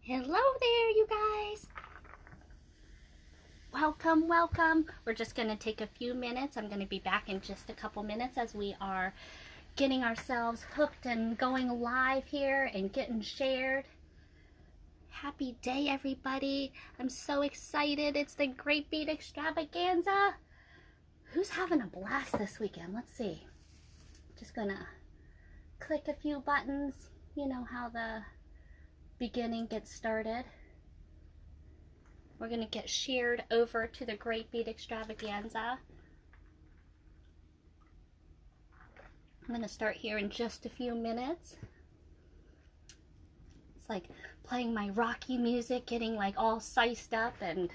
Hello there, you guys. Welcome, welcome. We're just going to take a few minutes. I'm going to be back in just a couple minutes as we are getting ourselves hooked and going live here and getting shared. Happy day, everybody. I'm so excited. It's the Great Bead Extravaganza. Who's having a blast this weekend? Let's see. Just going to click a few buttons. You know how the beginning gets started. We're going to get shared over to the Great Bead Extravaganza. I'm going to start here in just a few minutes. It's like playing my Rocky music, getting like all sized up and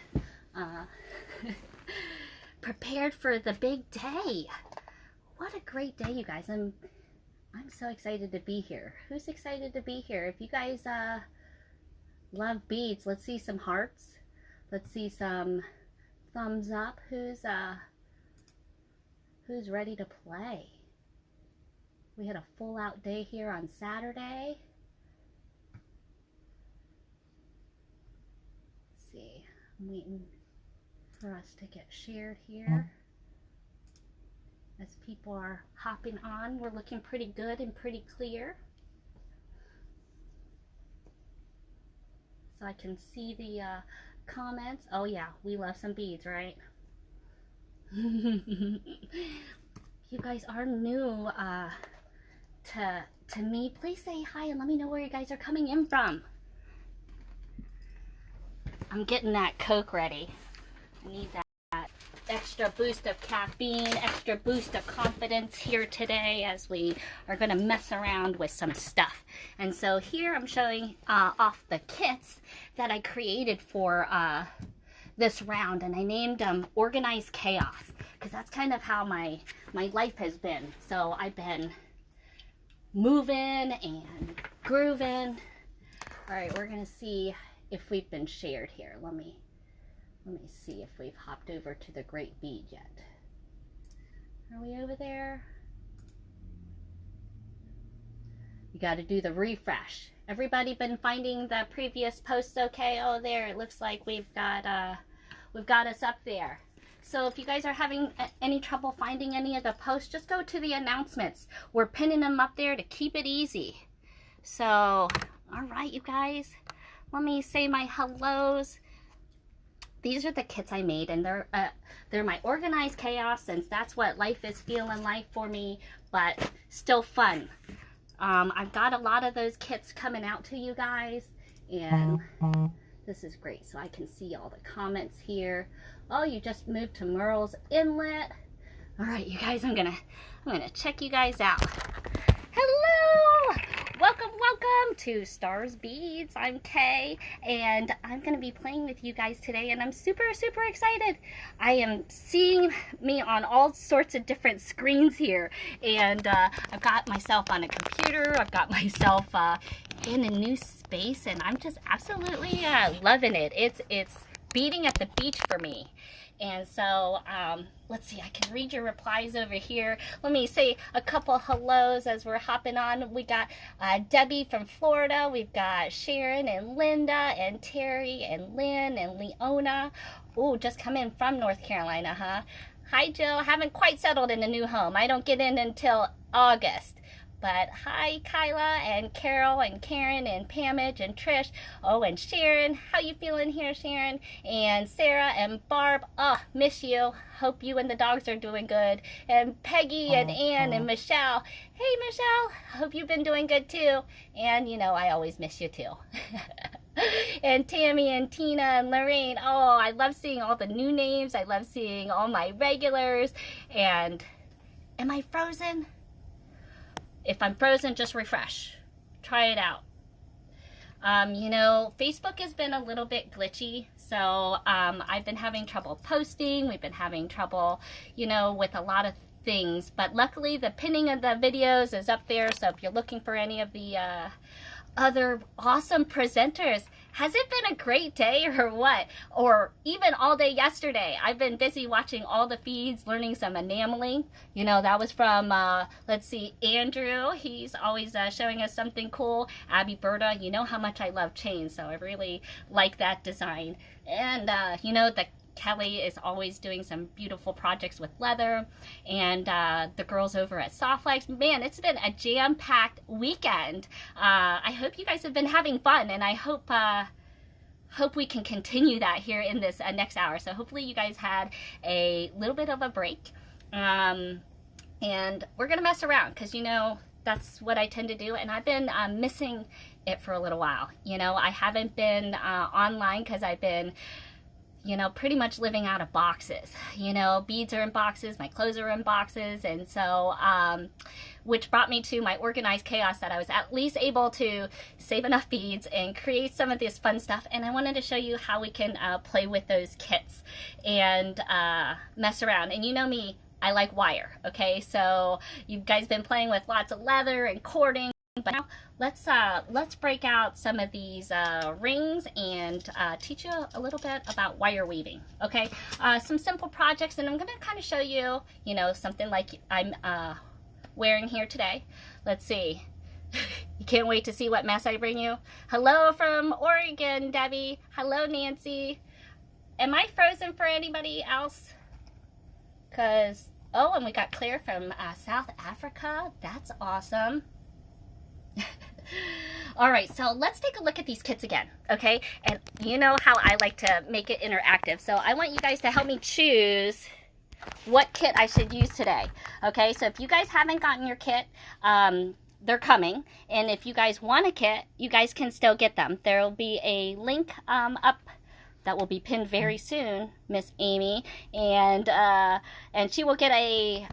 prepared for the big day. What a great day, you guys. I'm so excited to be here. Who's excited to be here? If you guys love beads, let's see some hearts. Let's see some thumbs up. Who's ready to play? We had a full out day here on Saturday. Let's see. I'm waiting for us to get shared here. As people are hopping on, we're looking pretty good and pretty clear. So I can see the comments. Oh yeah, we love some beads, right? You guys are new to me. Please say hi and let me know where you guys are coming in from. I'm getting that Coke ready. I need that extra boost of caffeine, extra boost of confidence here today as we are going to mess around with some stuff. And so here I'm showing off the kits that I created for this round, and I named them Organized Chaos because that's kind of how my life has been. So I've been moving and grooving. All right, we're going to see if we've been shared here. Let me see if we've hopped over to the Great Bead yet. Are we over there? You got to do the refresh. Everybody been finding the previous posts okay? Oh, there, it looks like we've got us up there. So if you guys are having any trouble finding any of the posts, just go to the announcements. We're pinning them up there to keep it easy. So, all right, you guys, let me say my hellos. These are the kits I made, and they're my Organized Chaos, since that's what life is feeling like for me, but still fun. I've got a lot of those kits coming out to you guys, and this is great. So I can see all the comments here. Oh, you just moved to Merle's Inlet. All right, you guys, I'm gonna check you guys out. Hello! Welcome, welcome to Stars Beads. I'm Kay, and I'm going to be playing with you guys today, and I'm super, super excited. I am seeing me on all sorts of different screens here, and I've got myself on a computer. I've got myself in a new space, and I'm just absolutely loving it. It's beading at the beach for me. And so, let's see, I can read your replies over here. Let me say a couple hellos as we're hopping on. We got Debbie from Florida. We've got Sharon and Linda and Terry and Lynn and Leona. Oh, just come in from North Carolina, huh? Hi, Jill. Haven't quite settled in a new home. I don't get in until August. But hi, Kyla and Carol and Karen and Pamage and Trish. Oh, and Sharon. How you feeling here, Sharon? And Sarah and Barb. Oh, miss you. Hope you and the dogs are doing good. And Peggy and Ann and Michelle. Hey, Michelle. Hope you've been doing good, too. And, you know, I always miss you, too. And Tammy and Tina and Lorraine. Oh, I love seeing all the new names. I love seeing all my regulars. And am I frozen? If I'm frozen, just refresh. Try it out. You know, Facebook has been a little bit glitchy, so I've been having trouble posting. We've been having trouble, you know, with a lot of things. But luckily, the pinning of the videos is up there, so if you're looking for any of the other awesome presenters, Has it been a great day or what? Or even all day yesterday? I've been busy watching all the feeds, learning some enameling. You know, that was from, let's see, Andrew. He's always showing us something cool. Abby Berta, you know how much I love chains, so I really like that design. And, you know, Kelly is always doing some beautiful projects with leather, and the girls over at Softlex. Man, it's been a jam-packed weekend. I hope you guys have been having fun, and I hope we can continue that here in this next hour. So hopefully you guys had a little bit of a break, and we're gonna mess around because, you know, that's what I tend to do, and I've been missing it for a little while. You know, I haven't been online because I've been, you know, pretty much living out of boxes. You know, beads are in boxes, my clothes are in boxes, and so, which brought me to my organized chaos, that I was at least able to save enough beads and create some of this fun stuff. And I wanted to show you how we can play with those kits and mess around. And you know me, I like wire, okay? So you guys been playing with lots of leather and cording, but now let's break out some of these rings and teach you a little bit about wire weaving, okay? Some simple projects, and I'm gonna kind of show you, you know, something like I'm wearing here today. Let's see. You can't wait to see what mess I bring you. Hello from Oregon, Debbie. Hello, Nancy. Am I frozen for anybody else? Because, oh, and we got Claire from South Africa. That's awesome. All right, so let's take a look at these kits again, okay? And you know how I like to make it interactive, so I want you guys to help me choose what kit I should use today, okay? So if you guys haven't gotten your kit, they're coming, and if you guys want a kit, you guys can still get them. There will be a link up that will be pinned very soon, Miss Amy, and she will get a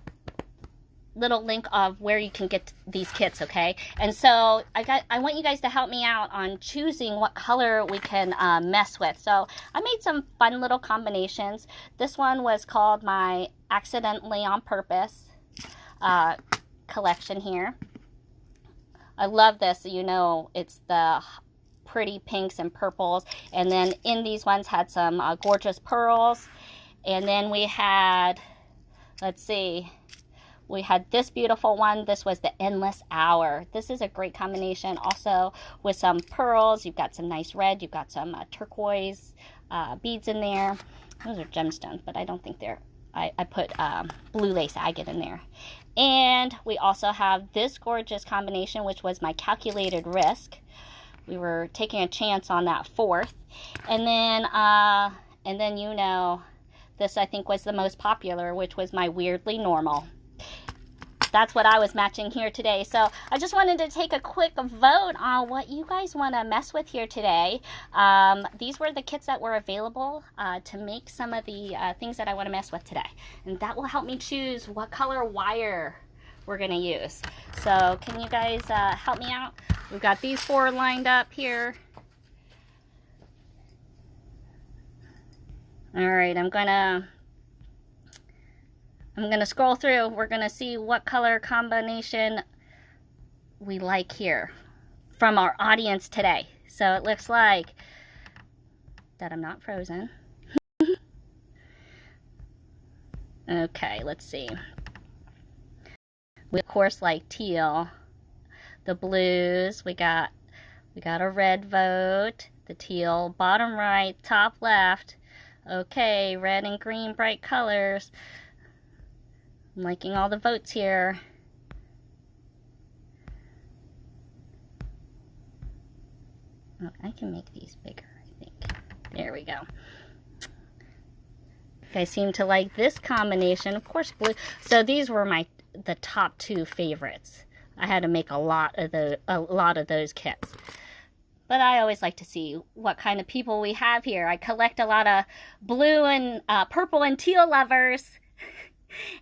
little link of where you can get these kits, okay? And so I want you guys to help me out on choosing what color we can mess with. So I made some fun little combinations. This one was called my Accidentally on Purpose collection here. I love this. You know, it's the pretty pinks and purples, and then in these ones had some gorgeous pearls. And then we had, let's see, we had this beautiful one. This was the Endless Hour. This is a great combination also with some pearls. You've got some nice red. You've got some turquoise beads in there. Those are gemstones, but I don't think they're, I put blue lace agate in there. And we also have this gorgeous combination, which was my Calculated Risk. We were taking a chance on that fourth. And then you know, this I think was the most popular, which was my Weirdly Normal. That's what I was matching here today. So I just wanted to take a quick vote on what you guys want to mess with here today. These were the kits that were available to make some of the things that I want to mess with today. And that will help me choose what color wire we're going to use. So can you guys help me out? We've got these four lined up here. All right, I'm gonna scroll through. We're gonna see what color combination we like here from our audience today. So it looks like that I'm not frozen. Okay, let's see. We of course like teal, the blues. We got a red vote, the teal, bottom right, top left. Okay, red and green, bright colors. I'm liking all the votes here. Oh, I can make these bigger, I think. There we go. You guys seem to like this combination. Of course, blue. So these were the top two favorites. I had to make a lot of those kits. But I always like to see what kind of people we have here. I collect a lot of blue and purple and teal lovers.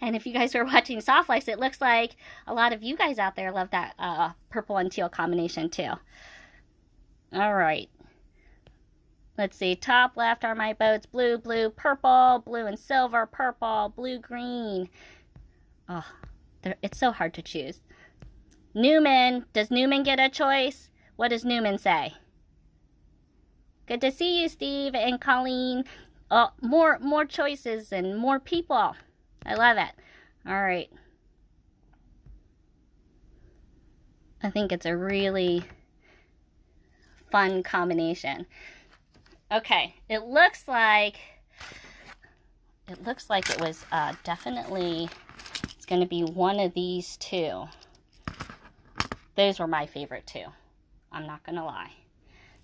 And if you guys are watching Softlex, it looks like a lot of you guys out there love that purple and teal combination too. All right. Let's see. Top left are my boats. Blue, blue, purple, blue and silver, purple, blue, green. Oh, it's so hard to choose. Newman. Does Newman get a choice? What does Newman say? Good to see you, Steve and Colleen. More choices and more people. I love it. All right. I think it's a really fun combination. Okay, it looks like it was definitely, it's going to be one of these two. Those were my favorite two. I'm not going to lie.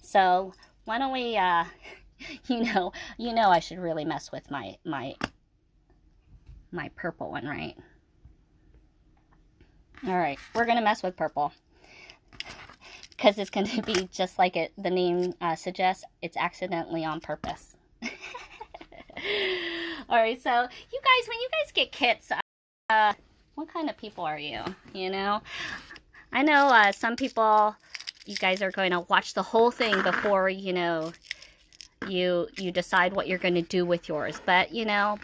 So why don't we, you know I should really mess with my purple one, right? All right, we're going to mess with purple. Because it's going to be just like the name suggests, it's accidentally on purpose. Alright, so you guys, when you guys get kits, what kind of people are you? You know? I know some people, you guys are going to watch the whole thing before, you know, you decide what you're going to do with yours. But, you know,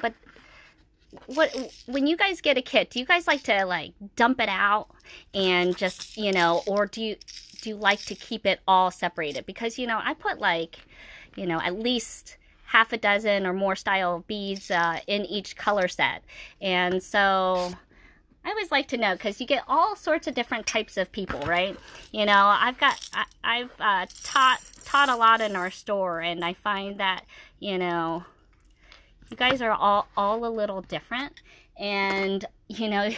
when you guys get a kit, do you guys like to, like, dump it out and just, you know, or do you like to keep it all separated? Because, you know, I put, like, you know, at least half a dozen or more style of beads in each color set. And so I always like to know, because you get all sorts of different types of people, right? You know, I've taught a lot in our store, and I find that, you know, you guys are all a little different. And, you know,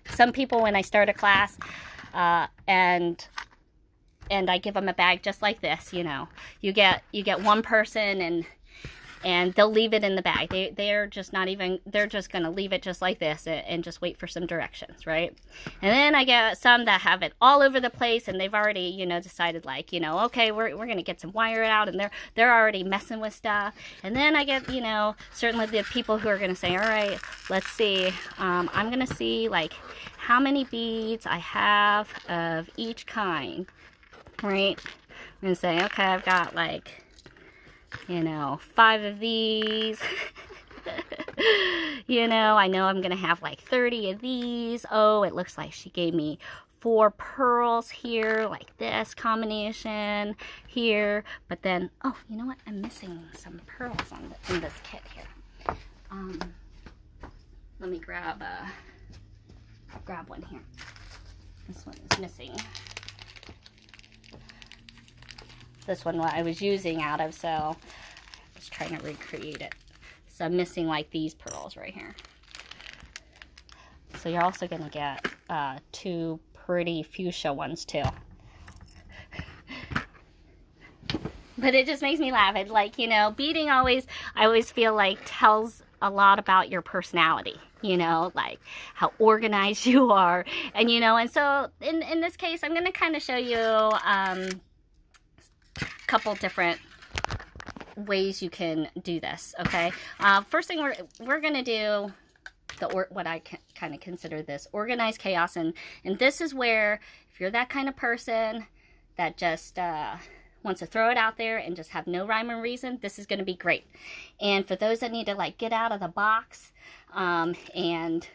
some people, when I start a class and I give them a bag just like this, you know, you get one person and they'll leave it in the bag. They're just going to leave it just like this and just wait for some directions, right? And then I get some that have it all over the place, and they've already, you know, decided, like, you know, okay, we're going to get some wire out, and they're already messing with stuff. And then I get, you know, certainly the people who are going to say, all right, let's see, I'm going to see, like, how many beads I have of each kind, right? I'm going to say, okay, I've got, like, you know, 5 of these. You know, I know I'm going to have like 30 of these. Oh, it looks like she gave me 4 pearls here, like this combination here. But then, oh, you know what? I'm missing some pearls in this kit here. Let me grab one here. This one is missing. This one I was using out of, so I was trying to recreate it. So I'm missing like these pearls right here. So you're also going to get 2 pretty fuchsia ones too. But it just makes me laugh. It's like, you know, beading I always feel like tells a lot about your personality, you know, like how organized you are. And, you know, and so in this case, I'm going to kind of show you couple different ways you can do this. Okay, first thing we're gonna do what I kind of consider this organized chaos, and this is where, if you're that kind of person that just wants to throw it out there and just have no rhyme or reason, this is going to be great. And for those that need to, like, get out of the box and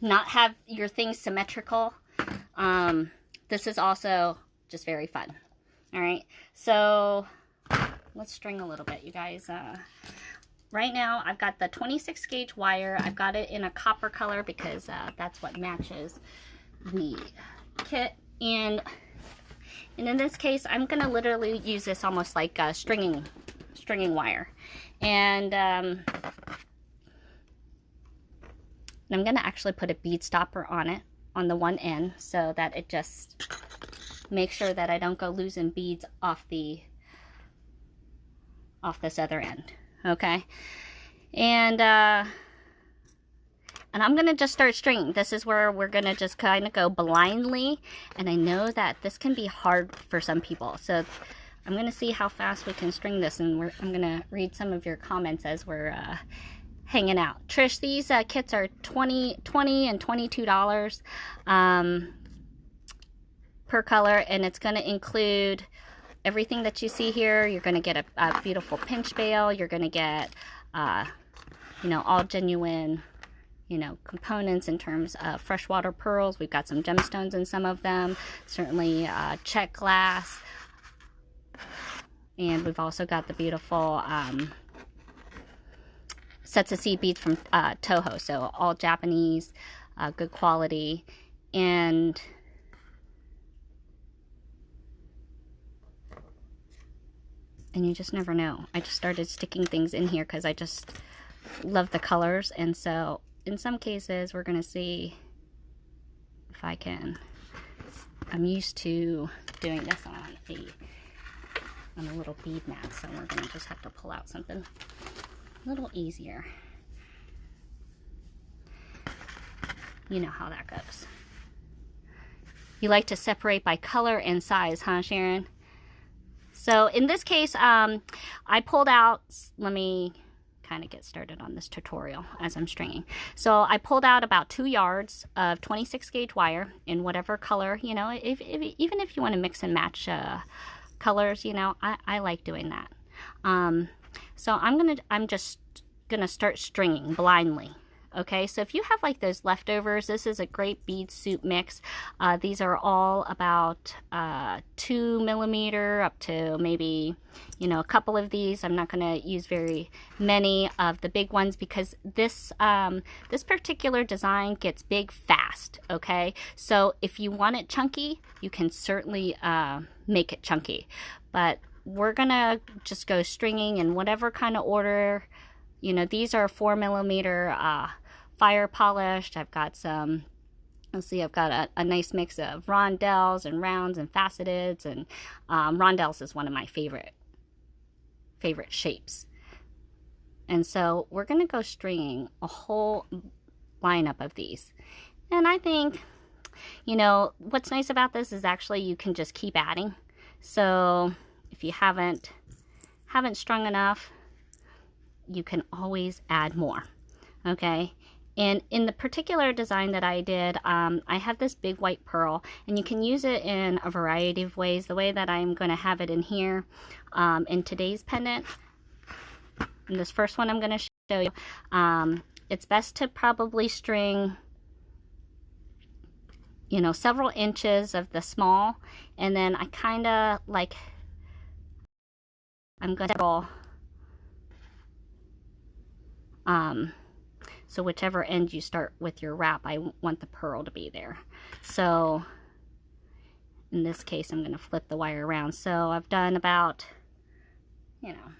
not have your things symmetrical, this is also just very fun. All right, so let's string a little bit, you guys. Right now, I've got the 26 gauge wire. I've got it in a copper color because that's what matches the kit. And in this case, I'm gonna literally use this almost like stringing wire. And I'm gonna actually put a bead stopper on it, on the one end, so that it just makes sure that I don't go losing beads off this other end. Okay, and I'm gonna just start stringing. This is where we're gonna just kind of go blindly, and I know that this can be hard for some people, so I'm gonna see how fast we can string this, and I'm gonna read some of your comments as we're hanging out. Trish, these kits are $20 and $22 per color, and it's gonna include everything that you see here. You're going to get a beautiful pinch bail. You're going to get, you know, all genuine, you know, components in terms of freshwater pearls. We've got some gemstones in some of them. Certainly check glass. And we've also got the beautiful sets of seed beads from Toho. So all Japanese, good quality. And you just never know. I just started sticking things in here because I just love the colors. And so in some cases, we're going to see if I can. I'm used to doing this on a little bead mat, so we're going to just have to pull out something a little easier. You know how that goes. You like to separate by color and size, huh, Sharon? So in this case, I pulled out, let me kind of get started on this tutorial as I'm stringing. So I pulled out about 2 yards of 26 gauge wire in whatever color, you know, even if you want to mix and match colors, you know, I like doing that. So I'm just gonna start stringing blindly. Okay, so if you have like those leftovers, this is a great bead soup mix. These are all about 2 millimeter up to maybe, you know, a couple of these. I'm not going to use very many of the big ones because this this particular design gets big fast. Okay, so if you want it chunky, you can certainly make it chunky, but we're gonna just go stringing in whatever kind of order. You know, these are 4 millimeter fire polished. I've got some, let's see, I've got a nice mix of rondelles and rounds and faceteds, and rondelles is one of my favorite shapes. And so we're going to go stringing a whole lineup of these. And I think, you know, what's nice about this is actually you can just keep adding. So if you haven't strung enough, you can always add more. Okay. And in the particular design that I did, I have this big white pearl, and you can use it in a variety of ways. The way that I'm going to have it in here, in today's pendant, in this first one I'm going to show you, it's best to probably string, you know, several inches of the small, and then I kind of like, I'm going to roll, so whichever end you start with your wrap, I want the pearl to be there. So in this case, I'm going to flip the wire around. So I've done about, you know,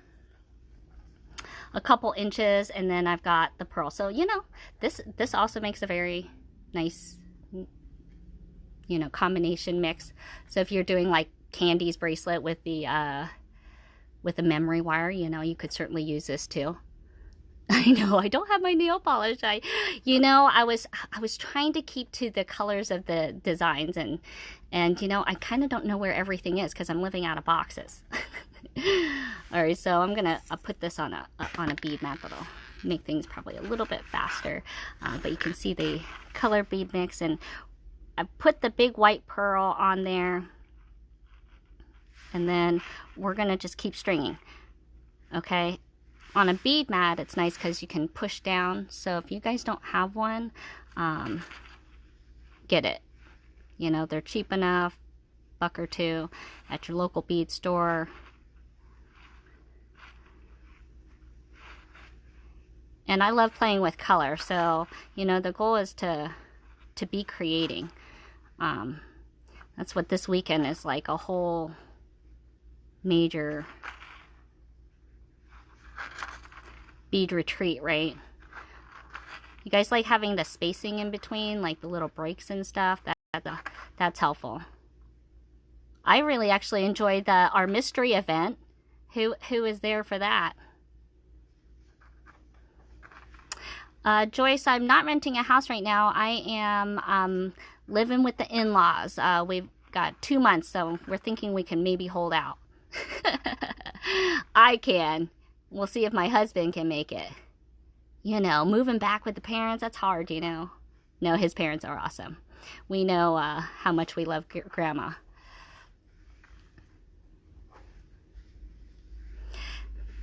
a couple inches, and then I've got the pearl. So, you know, this also makes a very nice, you know, combination mix. So if you're doing like Candy's bracelet with the memory wire, you know, you could certainly use this too. I know I don't have my nail polish. I was trying to keep to the colors of the designs, and you know, I kind of don't know where everything is because I'm living out of boxes. All right, so I'm gonna put this on a bead mat that'll make things probably a little bit faster. But you can see the color bead mix, and I put the big white pearl on there, and then we're gonna just keep stringing. Okay. On a bead mat, it's nice because you can push down. So if you guys don't have one, get it. You know, they're cheap enough, $1 or $2 at your local bead store. And I love playing with color. So, you know, the goal is to be creating. That's what this weekend is like, a whole major bead retreat, right? You guys like having the spacing in between, like the little breaks and stuff? That's helpful. I really actually enjoyed our mystery event. Who is there for that? Joyce, I'm not renting a house right now. I am living with the in-laws. We've got 2 months, so we're thinking we can maybe hold out. I can. We'll see if my husband can make it. You know, moving back with the parents, that's hard, you know. No, his parents are awesome. We know how much we love Grandma.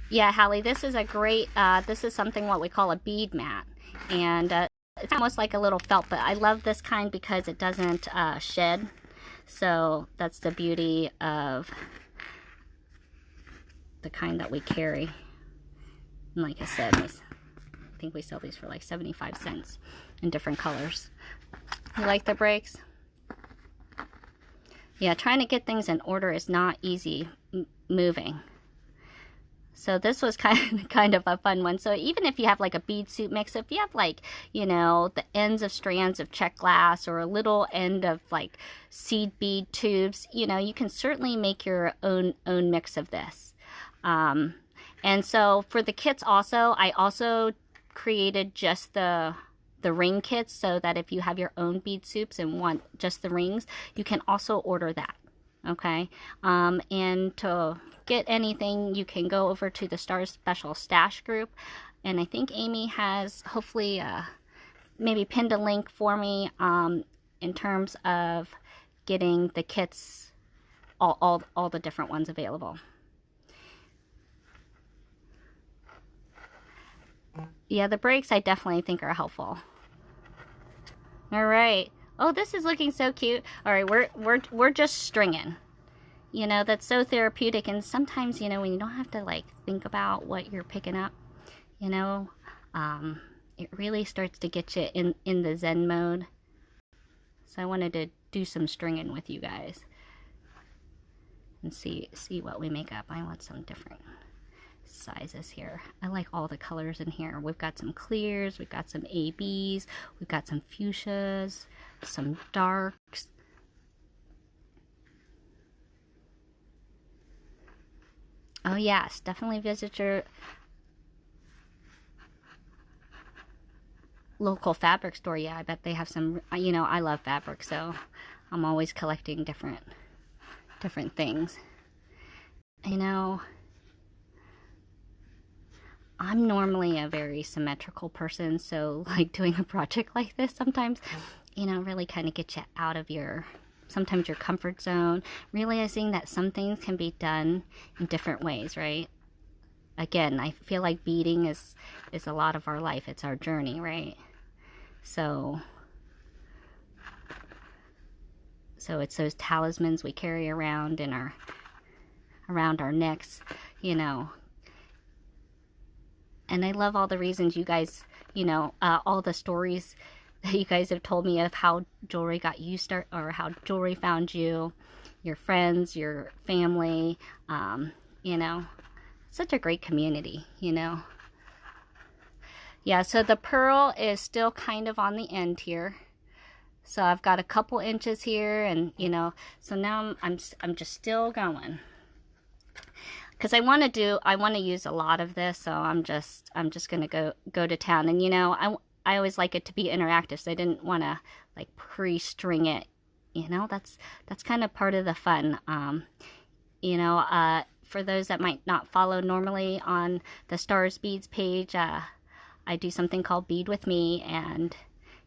Yeah, Hallie, this is a great, this is something what we call a bead mat. And it's almost like a little felt, but I love this kind because it doesn't shed. So that's the beauty of the kind that we carry. And like I said, I think we sell these for like 75 cents in different colors. You like the breaks? Yeah, trying to get things in order is not easy moving. So this was kind of a fun one. So even if you have like a bead soup mix, if you have like, you know, the ends of strands of check glass or a little end of like seed bead tubes, you know, you can certainly make your own mix of this. And so for the kits also, I also created just the ring kits, so that if you have your own bead soups and want just the rings, you can also order that. Okay. And to get anything, you can go over to the Stars Special Stash group, and I think Amy has hopefully maybe pinned a link for me in terms of getting the kits, all the different ones available. Yeah, the breaks I definitely think are helpful. All right. Oh, this is looking so cute. All right, we're just stringing. You know, that's so therapeutic. And sometimes, you know, when you don't have to like think about what you're picking up, you know, it really starts to get you in the Zen mode. So I wanted to do some stringing with you guys and see what we make up. I want some different sizes here. I like all the colors in here. We've got some clears, we've got some ABs, we've got some fuchsias, some darks. Oh yes, definitely visit your local fabric store. Yeah, I bet they have some, you know, I love fabric, so I'm always collecting different things. You know, I'm normally a very symmetrical person, so like doing a project like this sometimes, you know, really kind of gets you out of sometimes your comfort zone, realizing that some things can be done in different ways, right? Again, I feel like beading is a lot of our life. It's our journey, right? So it's those talismans we carry around around our necks, you know. And I love all the reasons you guys, you know, all the stories that you guys have told me of how jewelry got you started, or how jewelry found you, your friends, your family, you know, such a great community, you know. Yeah, so the pearl is still kind of on the end here. So I've got a couple inches here, and, you know, so now I'm just still going. Because I want to use a lot of this, so I'm just going to go to town. And, you know, I always like it to be interactive, so I didn't want to like pre-string it. You know, that's kind of part of the fun. You know, for those that might not follow normally on the Stars Beads page, I do something called Bead with Me, and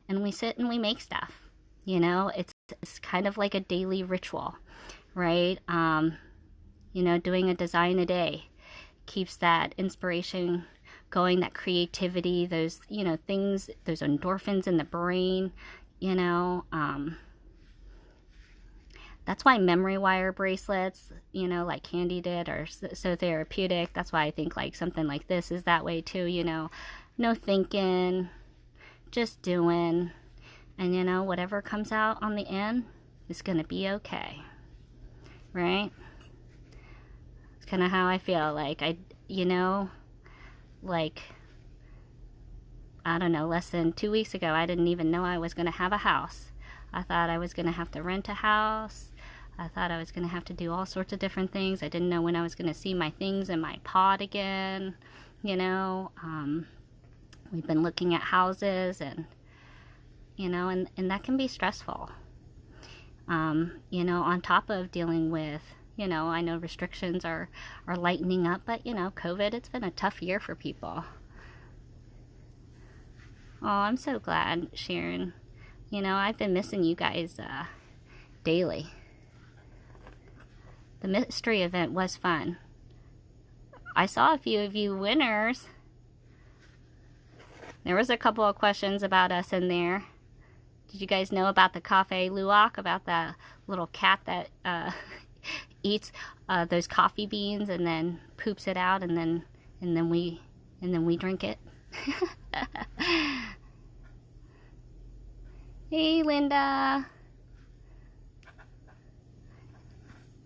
we sit and we make stuff. You know, it's kind of like a daily ritual, right? You know, doing a design a day keeps that inspiration going, that creativity, those, you know, things, those endorphins in the brain, you know. That's why memory wire bracelets, you know, like Candy did, are so therapeutic. That's why I think like something like this is that way too, you know. No thinking, just doing, and, you know, whatever comes out on the end is going to be okay, right? It's kind of how I feel. Like, you know, like, I don't know, less than 2 weeks ago, I didn't even know I was going to have a house. I thought I was going to have to rent a house. I thought I was going to have to do all sorts of different things. I didn't know when I was going to see my things in my pod again, you know. We've been looking at houses, and, you know, and that can be stressful. You know, on top of dealing with, you know, I know restrictions are lightening up, but, you know, COVID, it's been a tough year for people. Oh, I'm so glad, Sharon. You know, I've been missing you guys daily. The mystery event was fun. I saw a few of you winners. There was a couple of questions about us in there. Did you guys know about the Cafe Luwak, about the little cat that eats those coffee beans and then poops it out, and then we drink it. Hey, Linda.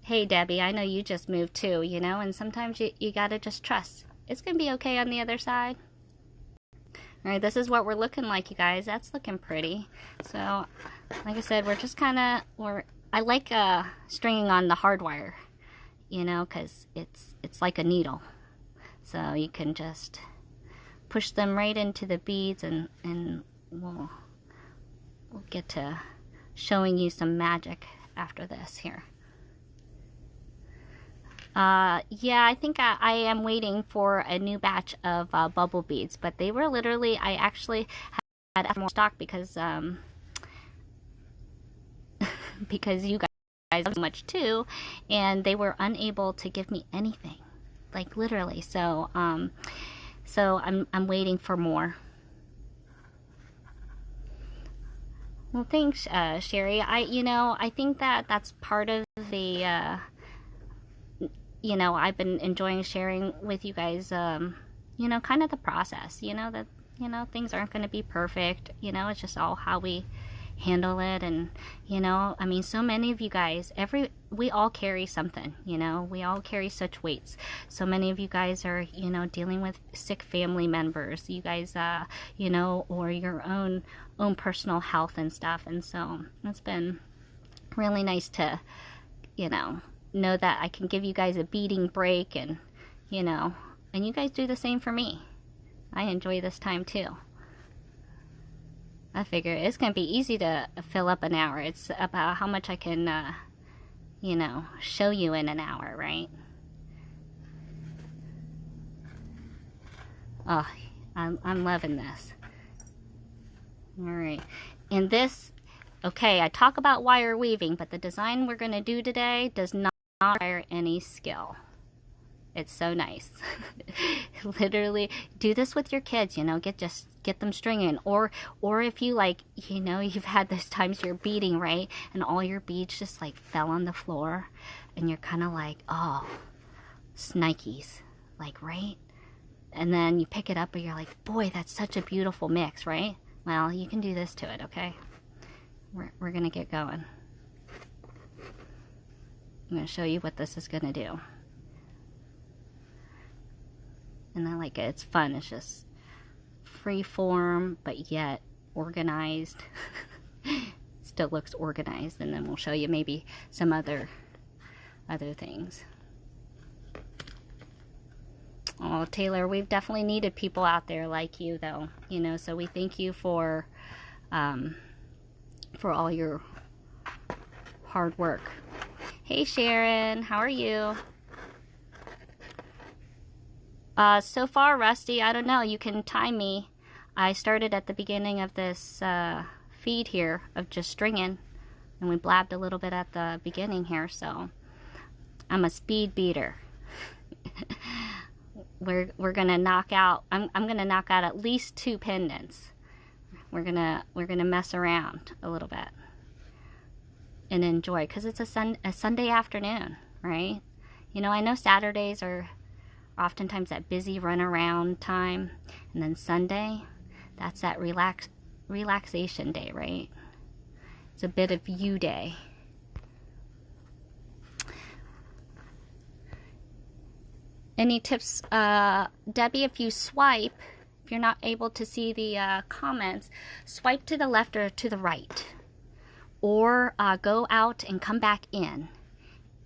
Hey, Debbie, I know you just moved too, you know, and sometimes you gotta just trust. It's gonna be okay on the other side. All right, this is what we're looking like, you guys. That's looking pretty. So, like I said, we're just kind of, I like stringing on the hard wire, you know, because it's like a needle. So you can just push them right into the beads, and we'll get to showing you some magic after this here. Yeah, I think I am waiting for a new batch of bubble beads, but they were literally, I actually had more stock because because you guys have so much too, and they were unable to give me anything, like literally. So so I'm waiting for more. Well, thanks, Sherry. I think that's part of the I've been enjoying sharing with you guys, kind of the process, that, things aren't going to be perfect, it's just all how we handle it. And, I mean, so many of you guys, we all carry something, we all carry such weights. So many of you guys are, dealing with sick family members, you guys, or your own personal health and stuff. And so it's been really nice to, know that I can give you guys a beading break, and and you guys do the same for me. I enjoy this time too. I figure it's gonna be easy to fill up an hour. It's about how much I can show you in an hour, right? Oh, I'm loving this. All right, and this, okay, I talk about wire weaving, but the design we're gonna do today does not require any skill. It's so nice. Literally do this with your kids, get them stringing, or if you you've had those times you're beading, right, and all your beads just like fell on the floor, and you're kind of like, oh, snikes, like, right, and then you pick it up and you're like, boy, that's such a beautiful mix, right? Well, you can do this to it. Okay, we're gonna get going. I'm going to show you what this is going to do. And I like it. It's fun. It's just free form, but yet organized. Still looks organized. And then we'll show you maybe some other things. Oh, Taylor, we've definitely needed people out there like you, though. So we thank you for all your hard work. Hey, Sharon, how are you? So far, Rusty, I don't know. You can time me. I started at the beginning of this feed here of just stringing, and we blabbed a little bit at the beginning here, so I'm a speed beater. We're gonna knock out. I'm gonna knock out at least 2 pendants. We're gonna mess around a little bit and enjoy, because it's a Sunday afternoon, right? I know Saturdays are oftentimes that busy run around time, and then Sunday, that's that relaxation day, right? It's a bit of you day. Any tips, Debbie? If you swipe, if you're not able to see the comments, swipe to the left or to the right, or go out and come back in,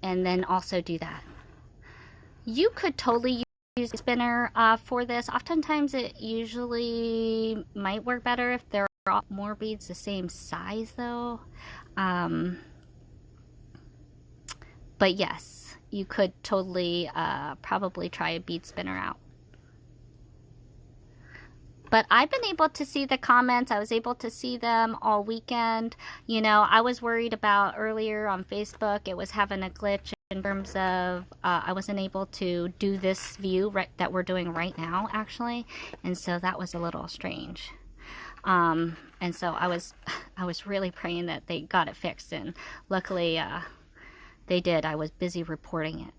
and then also do that. You could totally use a spinner for this. Oftentimes it usually might work better if there are more beads the same size, though. But yes, you could totally probably try a bead spinner out. But I've been able to see the comments. I was able to see them all weekend. I was worried about earlier on Facebook, it was having a glitch in terms of I wasn't able to do this view that we're doing right now, actually. And so that was a little strange. And so I was really praying that they got it fixed. And luckily, They did. I was busy reporting it.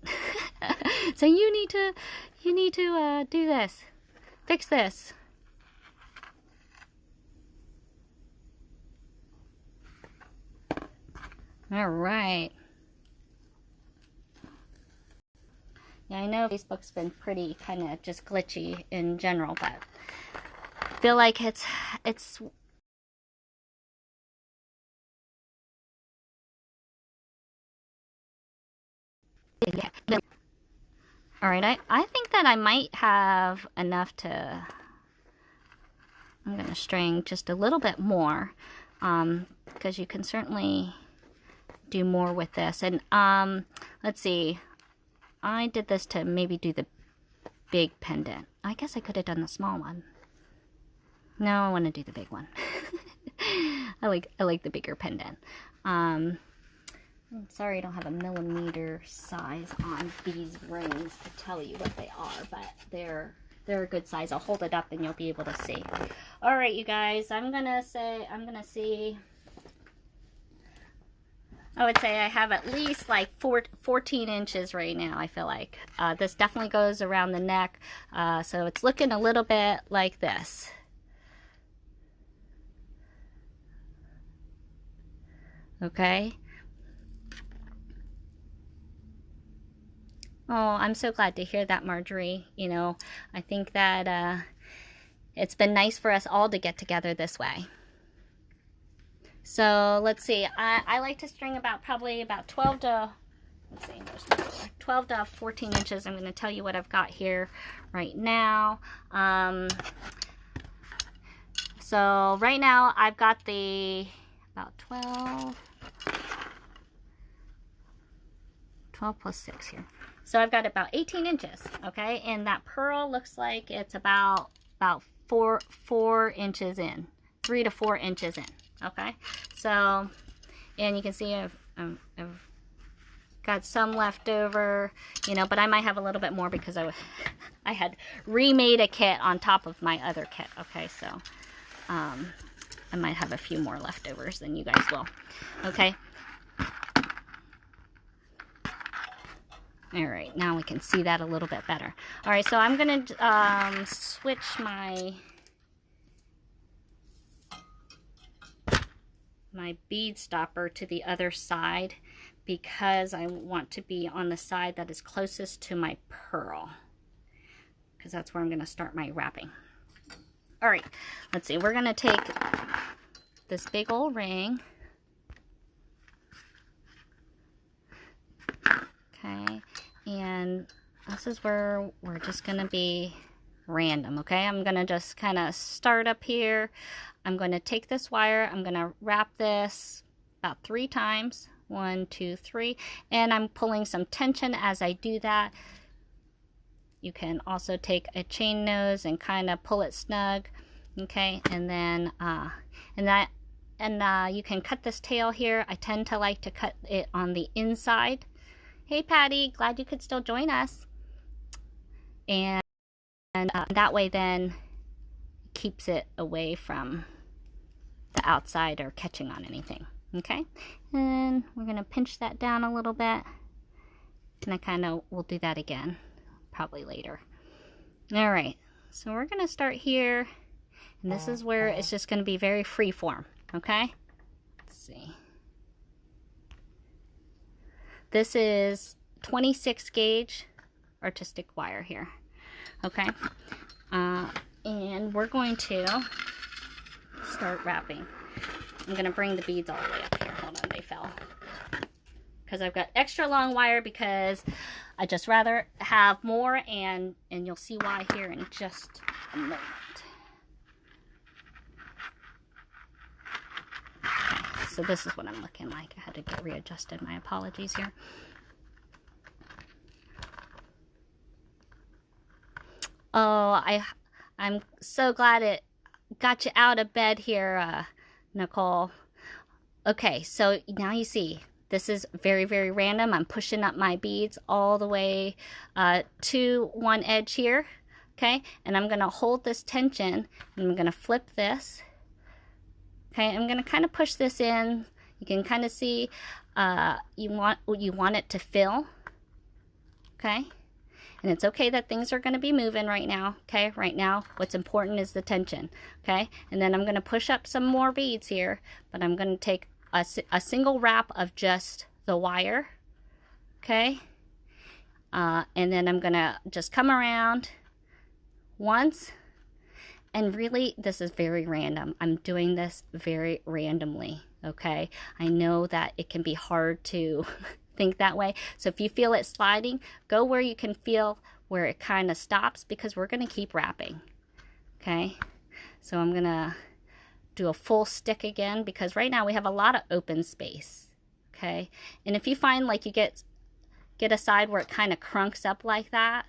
So you need to do this. Fix this. All right. Yeah, I know Facebook's been pretty kind of just glitchy in general, but I feel like it's all right. I think that I might have enough to. I'm gonna string just a little bit more, because you can certainly do more with this. And let's see. I did this to maybe do the big pendant. I guess I could have done the small one. No, I want to do the big one. I like the bigger pendant. I'm sorry I don't have a millimeter size on these rings to tell you what they are, but they're a good size. I'll hold it up and you'll be able to see. All right, you guys, I'm gonna see. I would say I have at least like 14 inches right now, I feel like. This definitely goes around the neck, so it's looking a little bit like this. Okay. Oh, I'm so glad to hear that, Marjorie. You know, I think that it's been nice for us all to get together this way. So let's see, I like to string probably about 12 to, let's see, 12 to 14 inches. I'm going to tell you what I've got here right now. So right now I've got about 12 plus 6 here. So I've got about 18 inches, okay? And that pearl looks like it's about 4 inches in, 3 to 4 inches in. Okay, so, and you can see I've got some left over, you know, but I might have a little bit more because I had remade a kit on top of my other kit. Okay, so I might have a few more leftovers than you guys will. Okay. All right, now we can see that a little bit better. All right, so I'm gonna switch my bead stopper to the other side because I want to be on the side that is closest to my pearl, because that's where I'm going to start my wrapping. All right, let's see. We're going to take this big old ring. Okay, and this is where we're just going to be random. Okay, I'm going to just kind of start up here. I'm going to take this wire, I'm going to wrap this about 3 times, 1, 2, 3, and I'm pulling some tension as I do that. You can also take a chain nose and kind of pull it snug, okay, and then you can cut this tail here. I tend to like to cut it on the inside. Hey Patty, glad you could still join us. And that way then keeps it away from the outside or catching on anything. Okay, and we're gonna pinch that down a little bit, and I kind of will do that again probably later. All right, so we're gonna start here, and this is where it's just gonna be very free form. Okay, let's see, this is 26 gauge artistic wire here. Okay, and we're going to start wrapping. I'm going to bring the beads all the way up here. Hold on, they fell. Because I've got extra long wire because I just rather have more, and you'll see why here in just a moment. Okay, so this is what I'm looking like. I had to get readjusted. My apologies here. Oh, I'm so glad it got you out of bed here, Nicole. Okay, so now you see, this is very, very random. I'm pushing up my beads all the way to one edge here, okay? And I'm gonna hold this tension, and I'm gonna flip this. Okay, I'm gonna kind of push this in. You can kind of see you want it to fill, okay? And it's okay that things are going to be moving right now, okay? Right now, what's important is the tension, okay? And then I'm going to push up some more beads here, but I'm going to take a single wrap of just the wire, okay? And then I'm going to just come around once. And really, this is very random. I'm doing this very randomly, okay? I know that it can be hard to think that way. So if you feel it sliding, go where you can feel where it kind of stops, because we're going to keep wrapping, okay? So I'm going to do a full stick again, because right now we have a lot of open space, okay? And if you find like you get a side where it kind of crunks up like that,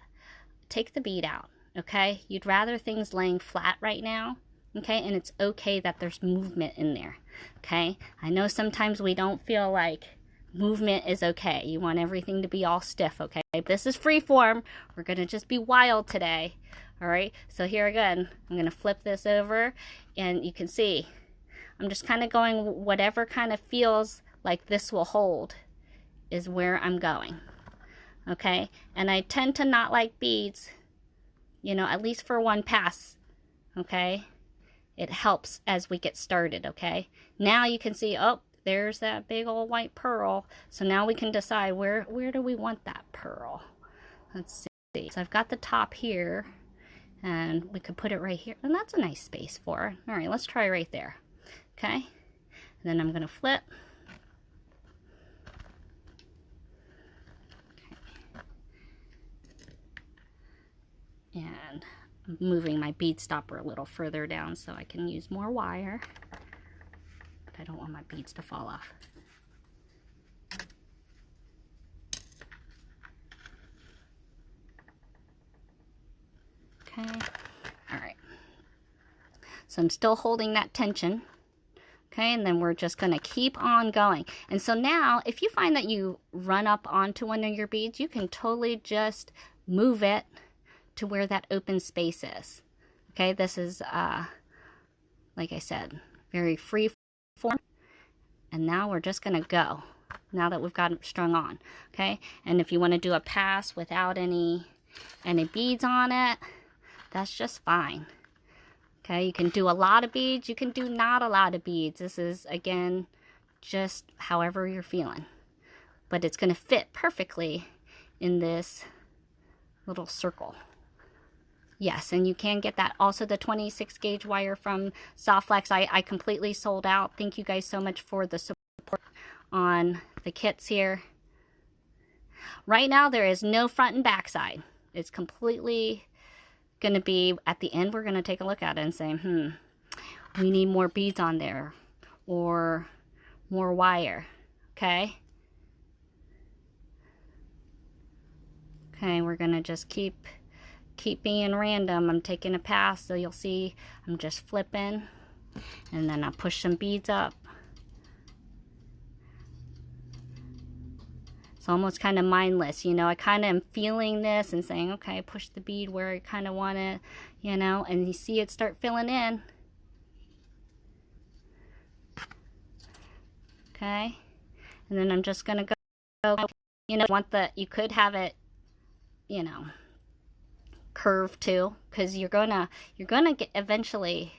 take the bead out. Okay, you'd rather things laying flat right now, okay? And it's okay that there's movement in there, okay? I know sometimes we don't feel like movement is okay. You want everything to be all stiff, okay? This is free form. We're going to just be wild today, all right? So here again, I'm going to flip this over, and you can see I'm just kind of going whatever kind of feels like this will hold is where I'm going, okay? And I tend to not like beads, you know, at least for one pass, okay? It helps as we get started, okay? Now you can see, oh, there's that big old white pearl. So now we can decide where do we want that pearl. Let's see. So I've got the top here, and we could put it right here. And that's a nice space for it. All right, let's try right there, okay? And then I'm gonna flip. And I'm moving my bead stopper a little further down so I can use more wire, but I don't want my beads to fall off. Okay, all right. So I'm still holding that tension, okay, and then we're just gonna keep on going. And so now, if you find that you run up onto one of your beads, you can totally just move it to where that open space is. Okay, this is, like I said, very free form. And now we're just gonna go, now that we've got it strung on, okay? And if you wanna do a pass without any beads on it, that's just fine. Okay, you can do a lot of beads, you can do not a lot of beads. This is, again, just however you're feeling. But it's gonna fit perfectly in this little circle. Yes, and you can get that. Also, the 26 gauge wire from Softflex, I completely sold out. Thank you guys so much for the support on the kits here. Right now, there is no front and back side. It's completely going to be, at the end, we're going to take a look at it and say, we need more beads on there, or more wire, okay? Okay, we're going to just keep being random. I'm taking a pass, so you'll see I'm just flipping, and then I push some beads up. It's almost kind of mindless, you know. I kind of am feeling this and saying, okay, push the bead where I kind of want it, you know, and you see it start filling in. Okay, and then I'm just gonna go, you know, you could have it, you know, curve too, because you're gonna get eventually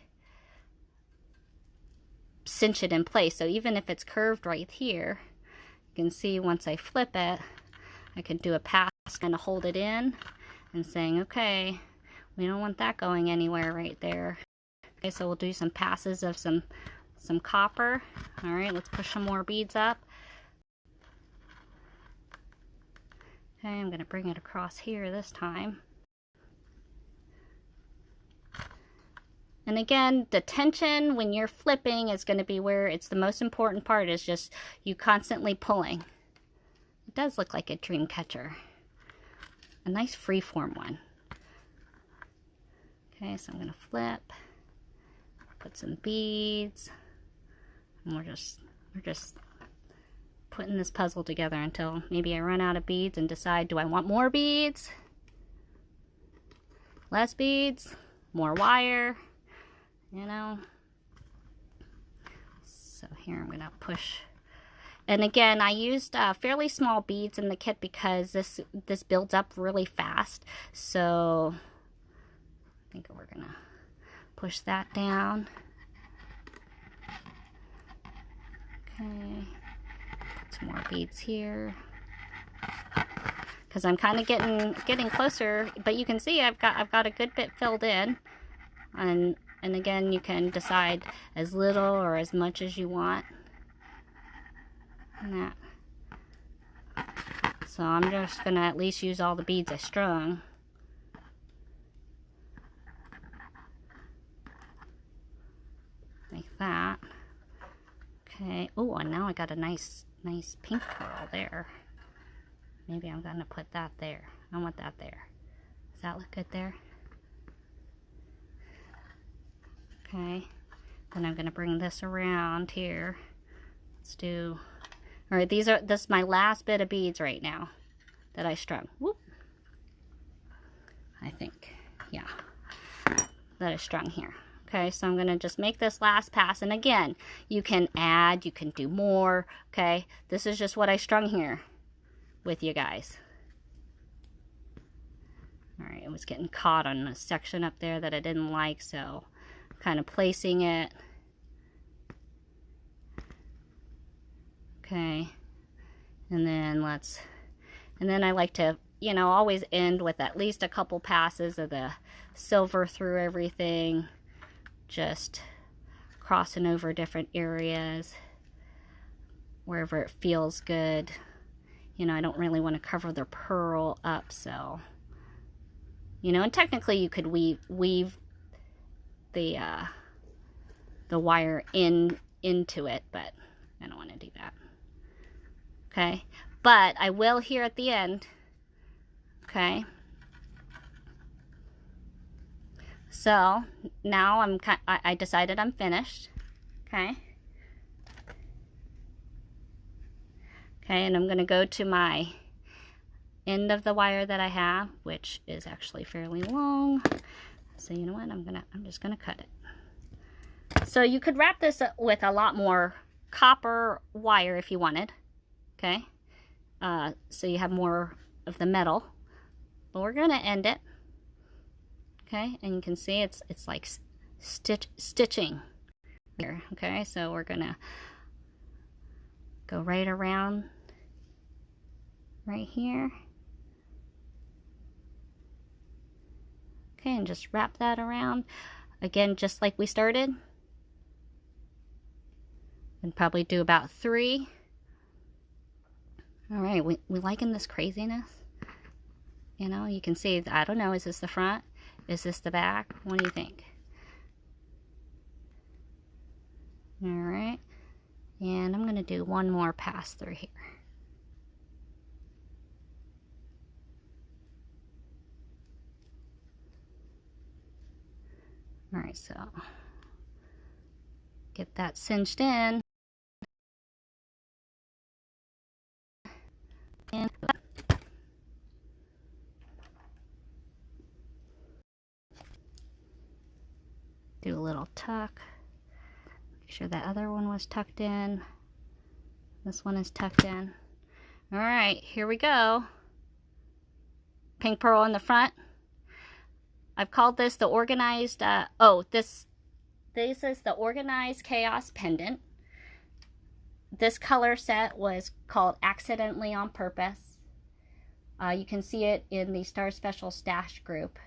cinch it in place. So even if it's curved right here, you can see once I flip it, I can do a pass, kind of hold it in and saying, okay, we don't want that going anywhere right there. Okay, so we'll do some passes of some copper. All right, let's push some more beads up. Okay, I'm gonna bring it across here this time. And again, the tension when you're flipping is going to be where it's the most important part, is just you constantly pulling. It does look like a dream catcher. A nice freeform one. Okay, so I'm going to flip, put some beads, and we're just putting this puzzle together until maybe I run out of beads and decide, do I want more beads? Less beads? More wire? You know? So here I'm gonna push And again, I used fairly small beads in the kit because this builds up really fast. So I think we're gonna push that down. Okay, some more beads here because I'm kind of getting closer. But you can see I've got a good bit filled in, and again, you can decide as little or as much as you want. And that. So I'm just gonna at least use all the beads I strung. Like that. Okay. Oh, and now I got a nice pink pearl there. Maybe I'm gonna put that there. I want that there. Does that look good there? Okay. Then I'm gonna bring this around here. Let's do. All right. This is my last bit of beads right now that I strung. Whoop. I think, yeah, that I strung here. Okay, so I'm gonna just make this last pass, and again, you can add, you can do more. Okay, this is just what I strung here with you guys. All right, it was getting caught on a section up there that I didn't like, so kind of placing it. Okay, and then I like to, you know, always end with at least a couple passes of the silver through everything, just crossing over different areas wherever it feels good. You know, I don't really want to cover the pearl up, so, you know, and technically you could weave the wire into it, but I don't want to do that. Okay, but I will here at the end. Okay, so now I decided I'm finished. Okay, and I'm gonna go to my end of the wire that I have, which is actually fairly long. So you know what? I'm just gonna cut it. So you could wrap this with a lot more copper wire if you wanted. Okay, so you have more of the metal, but we're gonna end it. Okay, and you can see it's like stitching here. Okay, so we're gonna go right around right here. Okay, and just wrap that around again, just like we started, and probably do about 3. All right, we liking this craziness? You know, you can see, I don't know, is this the front? Is this the back? What do you think? All right, and I'm going to do one more pass through here. All right, so get that cinched in. And do a little tuck. Make sure that other one was tucked in. This one is tucked in. All right, here we go. Pink pearl in the front. I've called this the organized, this is the Organized Chaos Pendant. This color set was called Accidentally on Purpose. You can see it in the Star Special Stash group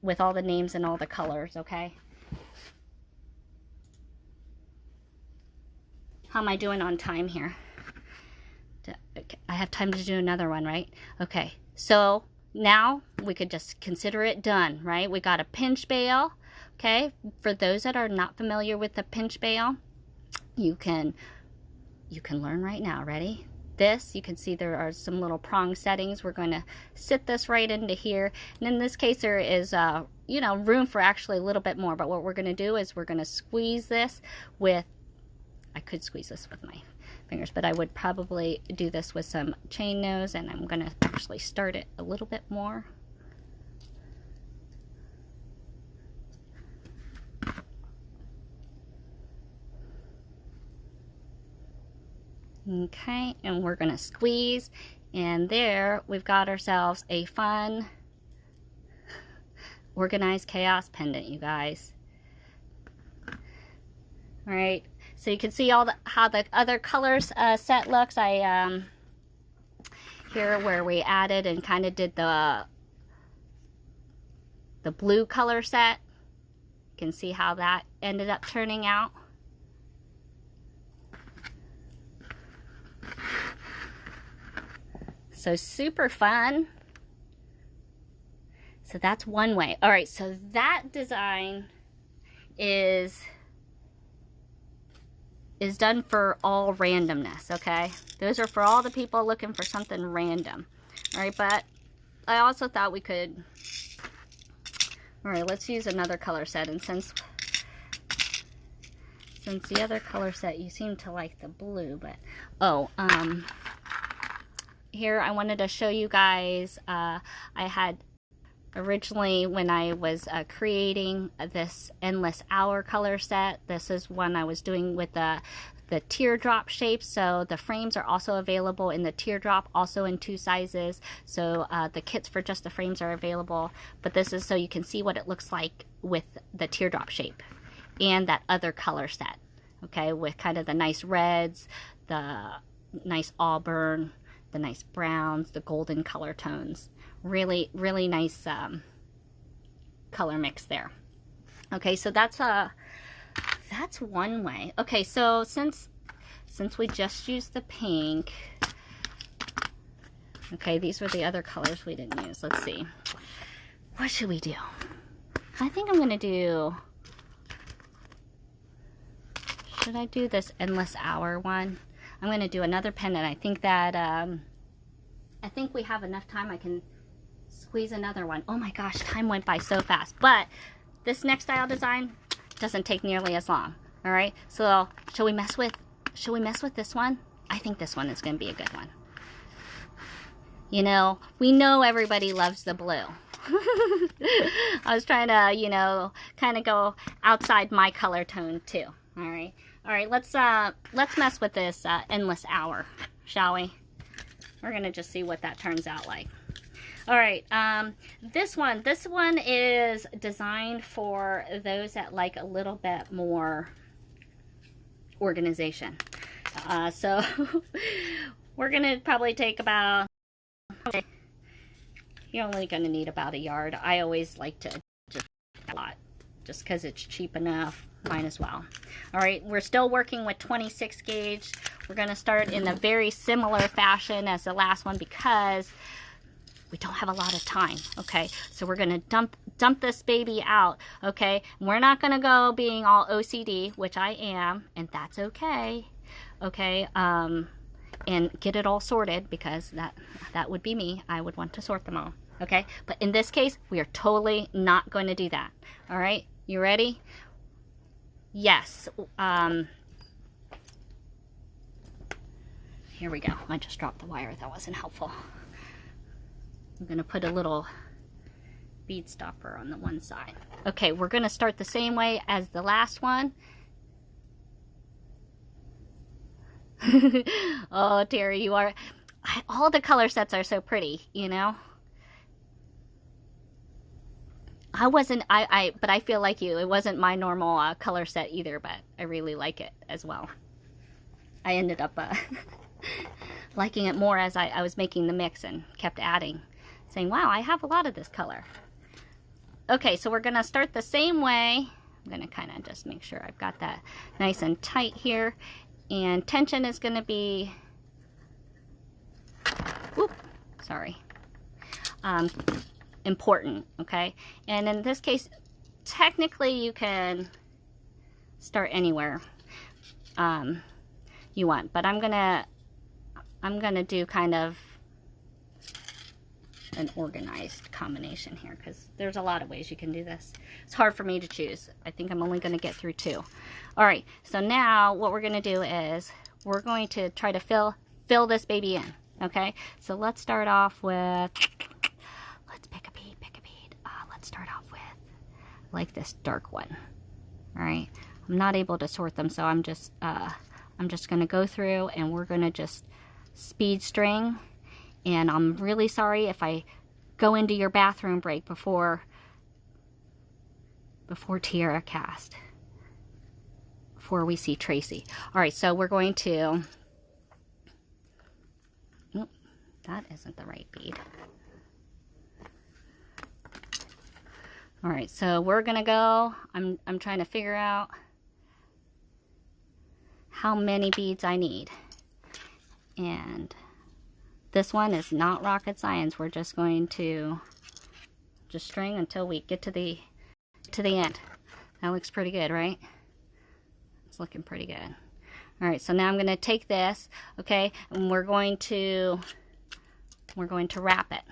with all the names and all the colors, okay? How am I doing on time here? I have time to do another one, right? Okay, so now we could just consider it done, right? We got a pinch bail, okay? For those that are not familiar with the pinch bail, you can learn right now. Ready? This, you can see there are some little prong settings. We're going to sit this right into here. And in this case, there is, you know, room for actually a little bit more. But what we're going to do is we're going to squeeze this with, I could squeeze this with my fingers, but I would probably do this with some chain nose, and I'm going to actually start it a little bit more. Okay, and we're gonna squeeze, and there we've got ourselves a fun organized chaos pendant, you guys. All right, so you can see how the other colors set looks. I here where we added and kind of did the blue color set. You can see how that ended up turning out. So super fun. So that's one way. All right, so that design is done for all randomness, okay? Those are for all the people looking for something random. All right, but I also thought we could, all right, let's use another color set. And since the other color set, you seem to like the blue, but, here I wanted to show you guys, I had originally, when I was creating this Endless Hour color set, this is one I was doing with the teardrop shape. So the frames are also available in the teardrop, also in 2 sizes. So the kits for just the frames are available. But this is so you can see what it looks like with the teardrop shape and that other color set. Okay, with kind of the nice reds, the nice auburn, the nice browns, the golden color tones. Really, really nice color mix there. Okay, so that's one way. Okay, so since we just used the pink, okay, these were the other colors we didn't use. Let's see. What should we do? I think I'm gonna do, should I do this Endless Hour one? I'm gonna do another pendant. I think that I think we have enough time. I can squeeze another one. Oh my gosh, time went by so fast. But this next style design doesn't take nearly as long. All right, so shall we mess with this one? I think this one is going to be a good one. You know, we know everybody loves the blue. I was trying to, you know, kind of go outside my color tone too. All right, let's mess with this Endless Hour, shall we? We're gonna just see what that turns out like. All right, this one is designed for those that like a little bit more organization. So we're gonna probably take about, you're only gonna need about a yard. I always like to just a lot, just because it's cheap enough, might as well. All right, we're still working with 26 gauge. We're gonna start in a very similar fashion as the last one because we don't have a lot of time. Okay, so we're gonna dump this baby out. Okay, we're not gonna go being all OCD, which I am, and that's okay. Okay, and get it all sorted, because that would be me. I would want to sort them all. Okay, but in this case, we are totally not going to do that. All right, you ready? Yes. Here we go. I just dropped the wire. That wasn't helpful. I'm going to put a little bead stopper on the one side. Okay, we're going to start the same way as the last one. Oh, Terry, you are... all the color sets are so pretty, you know? but I feel like you. It wasn't my normal color set either, but I really like it as well. I ended up liking it more as I was making the mix and kept adding, saying, wow, I have a lot of this color. Okay, so we're gonna start the same way. I'm gonna kind of just make sure I've got that nice and tight here. And tension is gonna be, whoop, sorry, important, okay? And in this case, technically you can start anywhere you want, but I'm gonna do kind of an organized combination here, because there's a lot of ways you can do this. It's hard for me to choose. I think I'm only going to get through 2. All right, so now what we're going to do is we're going to try to fill this baby in. Okay, so let's start off with, let's pick a bead. Let's start off with like this dark one. All right, I'm not able to sort them, so I'm just I'm just going to go through and we're going to just speed string. And I'm really sorry if I go into your bathroom break before Tiara cast, before we see Tracy. All right, so we're going to, oh, that isn't the right bead. All right, so we're gonna go, I'm trying to figure out how many beads I need. And this one is not rocket science. We're just going to just string until we get to the end. That looks pretty good, right? It's looking pretty good. All right, so now I'm going to take this, okay, and we're going to wrap it.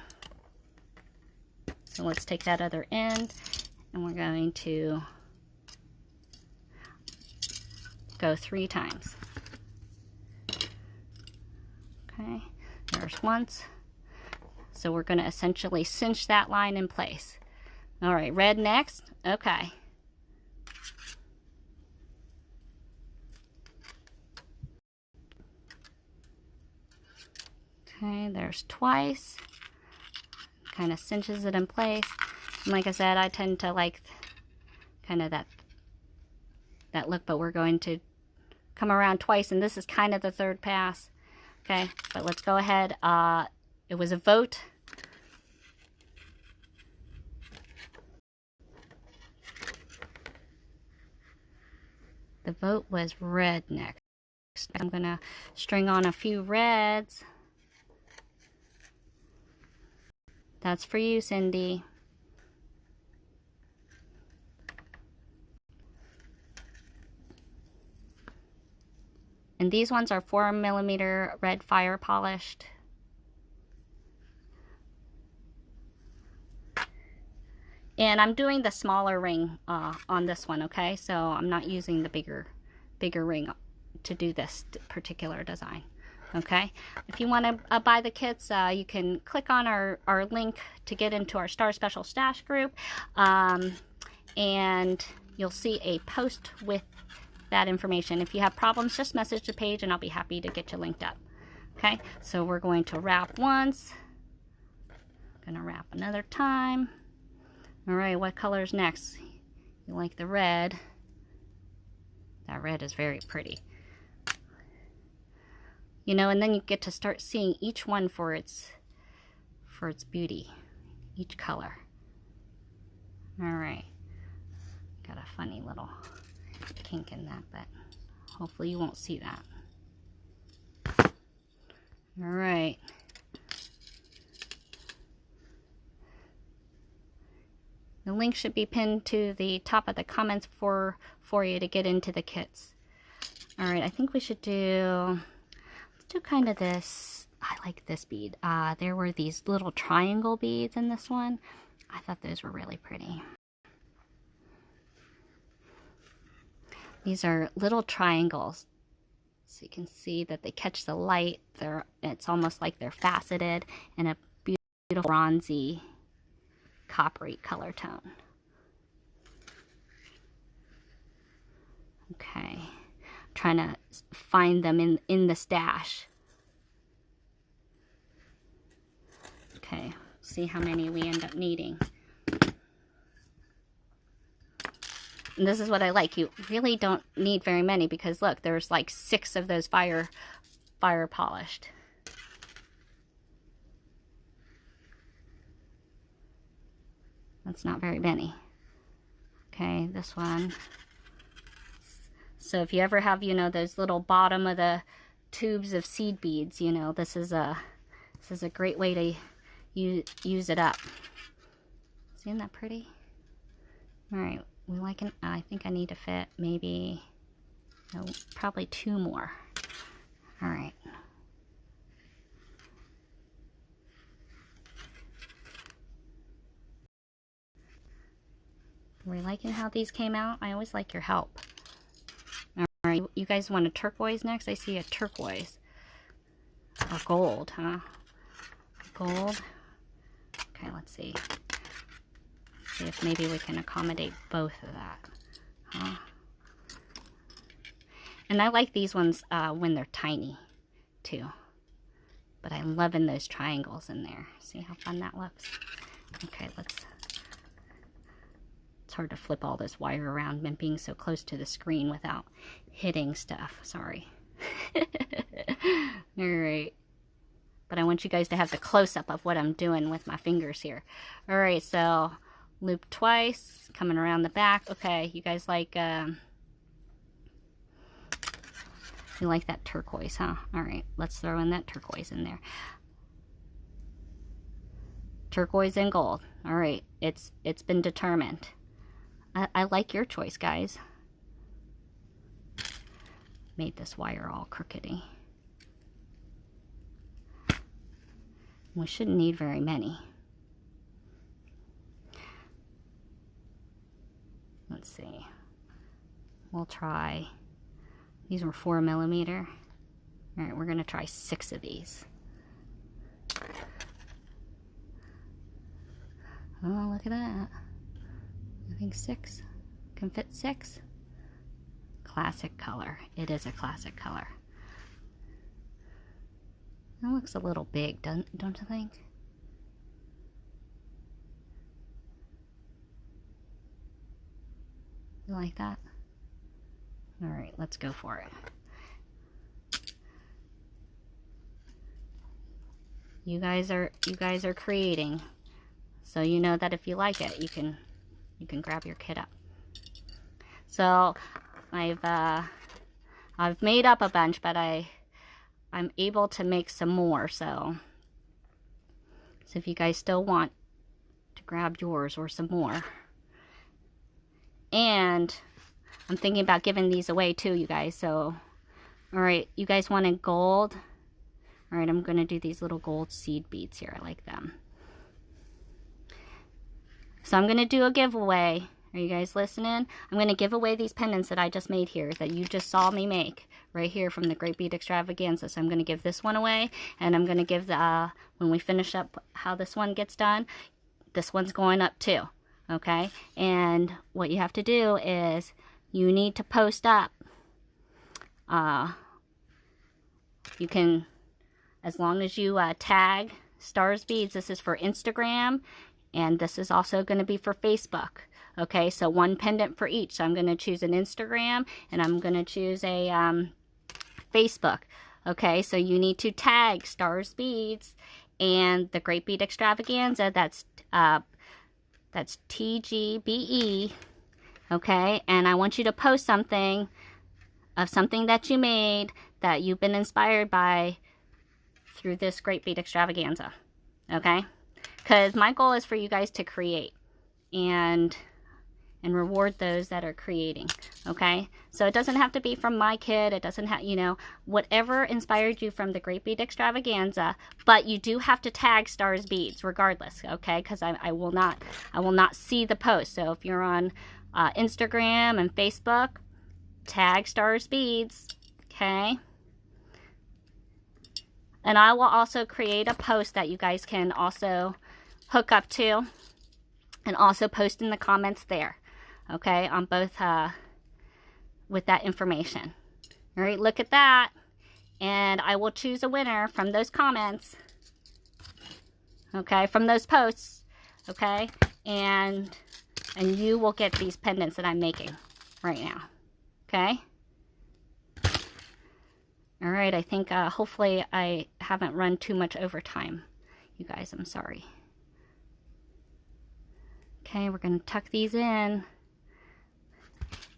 So let's take that other end and we're going to go 3 times. Okay, there's once. So we're going to essentially cinch that line in place. All right, red next. Okay. Okay, there's twice. Kind of cinches it in place. And like I said, I tend to like kind of that look, but we're going to come around twice, and this is kind of the 3rd pass. Okay, but let's go ahead. It was a vote. The vote was red next. I'm gonna string on a few reds. That's for you, Cindy. And these ones are 4mm red fire polished. And I'm doing the smaller ring on this one, okay? So I'm not using the bigger ring to do this particular design. Okay, if you want to buy the kits, you can click on our link to get into our Star Special Stash group, and you'll see a post with that information. If you have problems, just message the page and I'll be happy to get you linked up. Okay, so we're going to wrap once, gonna wrap another time. All right, what color's next? You like the red? That red is very pretty. You know, and then you get to start seeing each one for its beauty, each color. All right, got a funny little kink in that, but hopefully you won't see that. All right. The link should be pinned to the top of the comments for you to get into the kits. All right, I think we should do kind of this. I like this bead. There were these little triangle beads in this one. I thought those were really pretty. These are little triangles, so you can see that they catch the light. It's almost like they're faceted in a beautiful bronzy coppery color tone. Okay, trying to find them in the stash. Okay, see how many we end up needing. And this is what I like. You really don't need very many because look, there's like 6 of those fire polished. That's not very many. Okay, this one. So if you ever have, you know, those little bottom of the tubes of seed beads, you know, this is a great way to use it up. Isn't that pretty? All right, I think I need to fit maybe, no, probably 2 more. All right. Are we liking how these came out? I always like your help. All right, you guys want a turquoise next? I see a turquoise. Or gold, huh? Gold. Okay, let's see. See if maybe we can accommodate both of that. Huh? And I like these ones when they're tiny too. But I'm loving those triangles in there. See how fun that looks? Okay, it's hard to flip all this wire around and being so close to the screen without hitting stuff. Sorry. Alright. But I want you guys to have the close-up of what I'm doing with my fingers here. Alright, so loop twice, coming around the back. Okay, you guys like, you like that turquoise, huh? Alright, let's throw in that turquoise in there. Turquoise and gold. Alright, it's been determined. I like your choice, guys. Made this wire all crookedy. We shouldn't need very many. Let's see. We'll try, these were 4mm. All right, we're gonna try 6 of these. Oh, look at that. I think 6 can fit 6. Classic color. It is a classic color. That looks a little big, don't you think? You like that? All right, let's go for it. You guys are creating, so you know that if you like it, you can grab your kit up. So I've made up a bunch, but I'm able to make some more. So if you guys still want to grab yours or some more. And I'm thinking about giving these away too, you guys. So, all right, you guys wanted gold. All right, I'm going to do these little gold seed beads here. I like them. So I'm going to do a giveaway. Are you guys listening? I'm going to give away these pendants that I just made here, that you just saw me make right here from the Great Bead Extravaganza. So I'm going to give this one away, and I'm going to give the, when we finish up how this one gets done, this one's going up too. Okay? And what you have to do is you need to post up. You can, as long as you tag Stars Beads, this is for Instagram, and this is also going to be for Facebook. Okay, so one pendant for each. So I'm going to choose an Instagram, and I'm going to choose a Facebook. Okay, so you need to tag Stars Beads and the Great Bead Extravaganza. That's TGBE. Okay, and I want you to post something of something that you made that you've been inspired by through this Great Bead Extravaganza. Okay, because my goal is for you guys to create and reward those that are creating. Okay, so it doesn't have to be from my kit. It doesn't have, you know, whatever inspired you from the Great Bead Extravaganza, but you do have to tag Stars Beads regardless. Okay, because I will not see the post. So if you're on Instagram and Facebook, tag Stars Beads. Okay, and I will also create a post that you guys can also hook up to and also post in the comments there. Okay, on both with that information. All right, look at that, and I will choose a winner from those comments. Okay, from those posts. Okay, and you will get these pendants that I'm making right now. Okay. All right, I think hopefully I haven't run too much overtime, you guys. I'm sorry. Okay, we're going to tuck these in.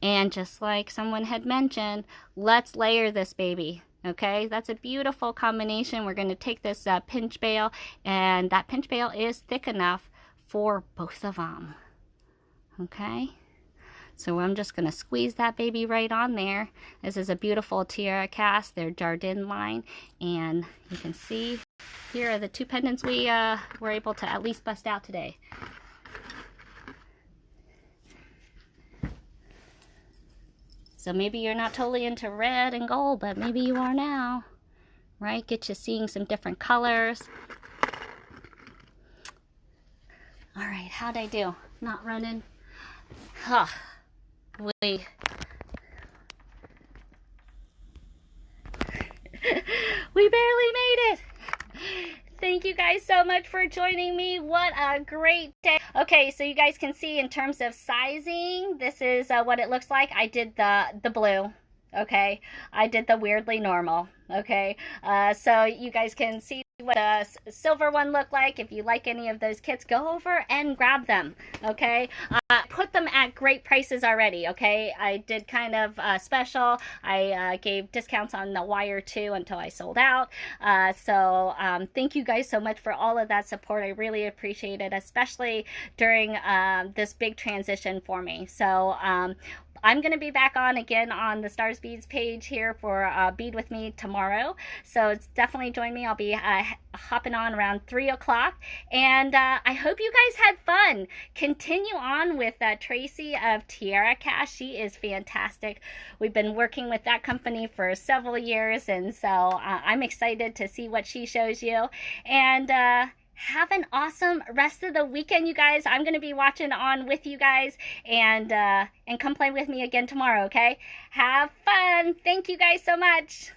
And just like someone had mentioned, let's layer this baby. Okay, that's a beautiful combination. We're going to take this pinch bail, and that pinch bail is thick enough for both of them. Okay, so I'm just going to squeeze that baby right on there. This is a beautiful tiara cast. They're Jardin line, and you can see here are the 2 pendants we were able to at least bust out today. So maybe you're not totally into red and gold, but maybe you are now, right? Get you seeing some different colors. All right, how'd I do? Not running? Huh. We barely made it. Thank you guys so much for joining me. What a great day. Okay, so you guys can see in terms of sizing, this is what it looks like. I did the blue. Okay, I did the weirdly normal. Okay, so you guys can see what the silver one looked like. If you like any of those kits, go over and grab them. Okay, put them at great prices already. Okay, I did kind of special. I gave discounts on the wire too until I sold out. So thank you guys so much for all of that support. I really appreciate it, especially during this big transition for me. So I'm going to be back on again on the Stars Beads page here for Bead with me tomorrow. So it's definitely join me. I'll be hopping on around 3 o'clock. And I hope you guys had fun. Continue on with Tracy of Tiara Cash. She is fantastic. We've been working with that company for several years. And so I'm excited to see what she shows you. And have an awesome rest of the weekend, you guys. I'm going to be watching on with you guys, and come play with me again tomorrow, okay? Have fun. Thank you guys so much.